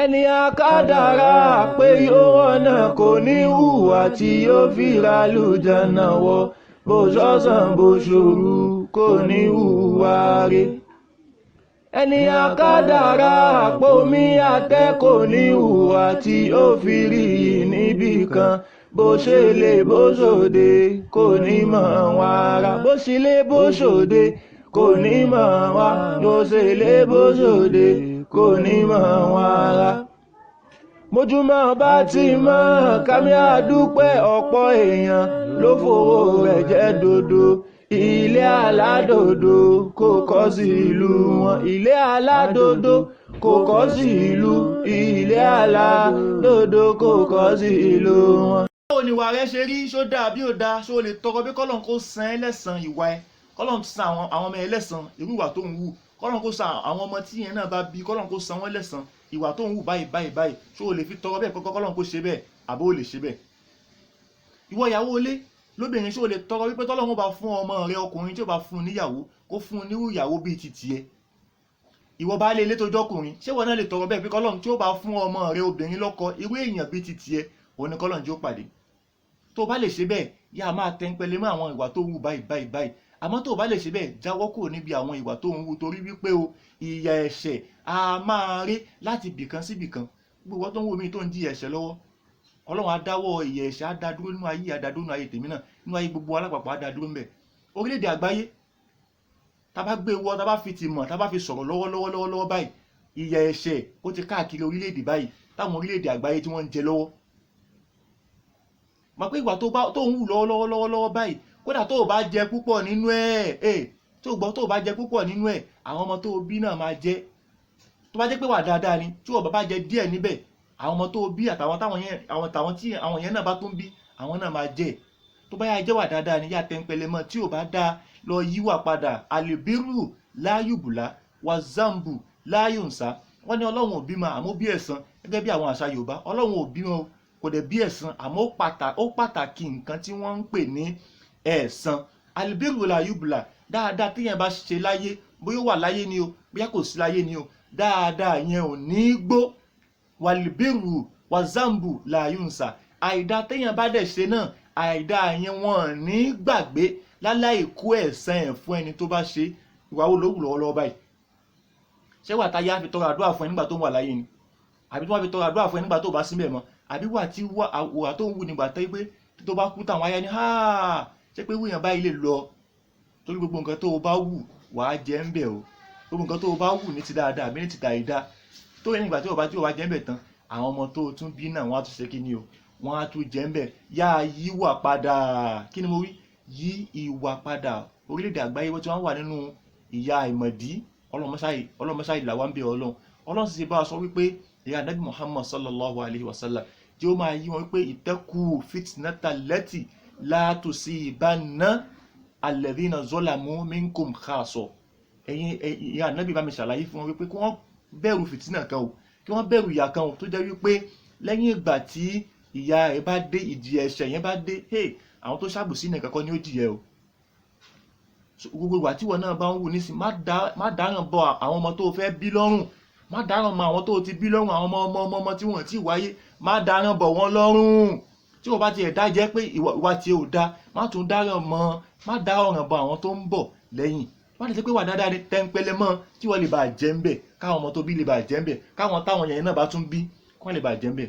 ẹni akádàrá pé yóò wọ̀nà kò ní hùwà tí yóò fi ra àlùjánnà wọ̀, bó ṣọ̀sán bó ṣòru kò ní hùwà rẹ̀. ẹni akádàrá pé omi àtẹ́ kò ní hùwà tí ó fi rí níbì kan, bó ṣe lè bó ṣòde kò ní mọ̀ wá ara, bó ṣe lè bó ṣòde kò ní mọ̀ wá, bó ṣe lè bó ṣòde kò ní mọ̀ wá ara. Mójúmọ́ bá ti mọ́ kámi àdúpẹ́, ọ̀pọ̀ èèyàn ló fowó rẹ̀ jẹ́ dodo. Ilé aládòdò kò kọ́ sí ìlú wọn, ilé aládòdò kò kọ́ sí ìlú, ilé aládòdò kò kọ́ sí ìlú wọn. Báwo ni ìwà rẹ ṣe rí? Ṣó dáa bí ó dáa? Ṣó lè tọrọ bí kọ́lọ́n kó san ẹ́ lẹ́san ìwà ẹ? Kọ́lọ́n san àwọn ọmọ ẹ lẹ́san irú ìwà tó ń wù. Kọ́lọ́n kó san àwọn ọmọ tí yẹn náà bá bí, kọ́lọ́n kó san wọ́n lẹ́san ìwà tó ń wù báyìí báyìí báyìí. Ṣó lè fi tọrọ bẹ́ẹ̀ kọ́kọ́ kọ́lọ́n kó ṣe bẹ́ẹ̀ àbó lè ṣe bẹ́ẹ̀? Ìwọ ìyàwó ilé lóbìnrin, ṣó lè tọrọ wípé tọ́lọ́run bá fún ọmọ rẹ ọkùnrin tí ó bá fún níyàwó kó fún nírú ìyàwó bíi ti tiẹ̀? Ìwọ baálé ilé tó jọkùnrin, ṣé wọn náà lè tọrọ bẹ́ẹ̀ pé kọ́lọ́run tí ó bá fún ọmọ rẹ obìnrin lọ́kọ irú èèyàn bíi ti tiẹ̀ òun ni kọ́lọ́run tí ó pàdé? Tó bá lè ṣe bẹ́ẹ̀ yá máa tẹ́ńpẹ́lẹ́ mọ́ àwọn ìwà tó ń wù báyìí báyìí báyìí. Àmọ́ tó bá lè ṣe bẹ́ẹ̀ jáwọ́ kúrò níbi àwọn ìwà tó ń wù, torí wípé o ìyà ẹ̀ṣẹ̀ a máa rí láti bìkan sí bìkan. Gbogbo tó ń wù mí tó ń di ẹ̀ṣẹ̀ lọ́wọ́, Ọlọ́run á dáwọ́ ìyà ẹ̀ṣẹ̀ á dá dúró nínú ayé, á dá dúró nínú ayé tèmi náà, nínú ayé gbogbo alápapọ̀ á dá dúró ńbẹ̀. Orílẹ̀-èdè àgbáyé tá bá gbé wọ́, tá bá fi ti mọ̀, tá bá fi sọ̀rọ̀ lọ́wọ́lọ́wọ́ báyìí, ìyà ẹ̀ṣẹ̀ ó ti káàkiri orílẹ̀-èdè báyìí táwọn orílẹ̀-èdè àgbáyé tí wọ́n ń jẹ lọ́wọ́. Mọ̀ pé ìwà tó ń wù lọ́wọ́lọ́wọ́ báyìí, kódà tó bá jẹ púpọ̀ nínú ẹ̀, tó bá jẹ púpọ̀ nínú ẹ̀, àwọn ọmọ tó bí náà máa jẹ. Tó bá jẹ́ pé wà dáadáa ni, tí wọ́n bá jẹ díẹ̀ níbẹ̀, àwọn ọmọ tó bí àtàwọn tí àwọn yẹn náà bá tún bí, àwọn náà máa jẹ. Tó bá yá jẹ́ wà dáadáa ni, yá tẹ́ńpẹ́lẹ́ mọ́, tí ò bá dáa lọ yíwà padà. Àlèbírù láyùbùlá wà zambu láyùnsá. Wọ́n ní Ọlọ́run ò bímọ àmọ́ bí ẹ̀san, gẹ́gẹ́ bí àwọn àṣà Yorùbá. Ọlọ́run ò bímọ kò dẹ̀ bí ẹ̀san, àmọ́ ó pàtàkì nǹkan tí wọ́n ń pè ní ẹ̀san. Àlèbírù láyùbùlá, dáadáa téèyàn bá ṣe láyé, bóyá ó wà láyé ni o, bóyá kò sí láyé ni o, dáadáa yẹn ò ní gbó. Wàlìbírù wàzàmbù làyùnsà, àìdá téèyàn bá dẹ̀ ṣe náà, àìdá yẹn wọ́n ní gbàgbé láláì kó ẹ̀san ẹ̀ fún ẹni tó bá ṣe. Ìwà wo ló wù lọ́wọ́lọ́wọ́ báyìí? Ṣé wà táyà fi tọrọ àdúrà fún ẹ nígbà tó ń wà láyé ni? Àbí tí wọ́n fi tọrọ àdúrà fún ẹ nígbà tó bá síbẹ̀ mọ́? Àbí wà tó ń wù nígbà tó pé tó bá kú táwọn ayá ni ṣé pé wúyàn báyìí lè lọ? Torí gbogbo nǹkan tó o bá wù wàá jẹ́ ń bẹ̀ o. Gbogbo nǹkan tó o bá wù ní ti dáadáa àbí ní ti tàìdá, tó yẹ nígbà tí o bá jẹ́ ń bẹ̀ tán, àwọn ọmọ tó tún bí náà wọ́n á tún ṣe kí ni o, wọ́n á tún jẹ́ ń bẹ̀. Yá yíwà padà. Kí ni mo wí? Yí ìwà padà. Orílẹ̀-èdè àgbáyé wọ́n ti wá wà nínú ìyà àìmọ̀dí. Ọlọ́mọṣáì là wá ń bẹ Ọlọ́run sì bá a sọ wípé ìyá Nabi Muhammad sallallahu alayhi wa sallam tí ó máa yí wọn wípé ittaqu fitnata allati la tusibanna alladhina zalamu minkum khassa. Ẹ̀yin ìyá Nabi bá mi ṣàlàyé fún wọn wípé kí wọ́n bẹ̀rù fìtínà kan o, kí wọ́n bẹ̀rù ìyà kan o, tó jẹ́ wípé lẹ́yìn ìgbà tí ìyà ẹ̀ bá dé, ìjìyà ẹ̀ṣẹ̀ yẹn bá dé, àwọn tó ṣàbòsí nìkan kọ́ ni ó jìyà o. Gbogbo ìwà tí wọn náà bá ń wù nísìn, má dáràn bọ àwọn ọmọ tó fẹ́ bí lọ́rùn, má dáràn mọ àwọn tó ti bí lọ́rùn, àwọn ọmọ tí wọ́n ti wáyé, má dáràn bọ̀ wọ́n lọ́rùn. Tí wọ́n bá ti ẹ̀dá jẹ́ pé ìwà tí ò da, má tún dáràn bọ àwọn tó ń bọ̀ lẹ́yìn. Wọ́n lè ṣe pé wà dáadáa ní tẹ́ńpẹ́lẹ́ mọ́, tí wọ́n lè bá jẹ́ ń bẹ̀, káwọn ọmọ tó bí lè bá jẹ́ ń bẹ̀, káwọn táwọn yẹn náà bá tún bí kí wọ́n lè bá jẹ́ ń bẹ̀.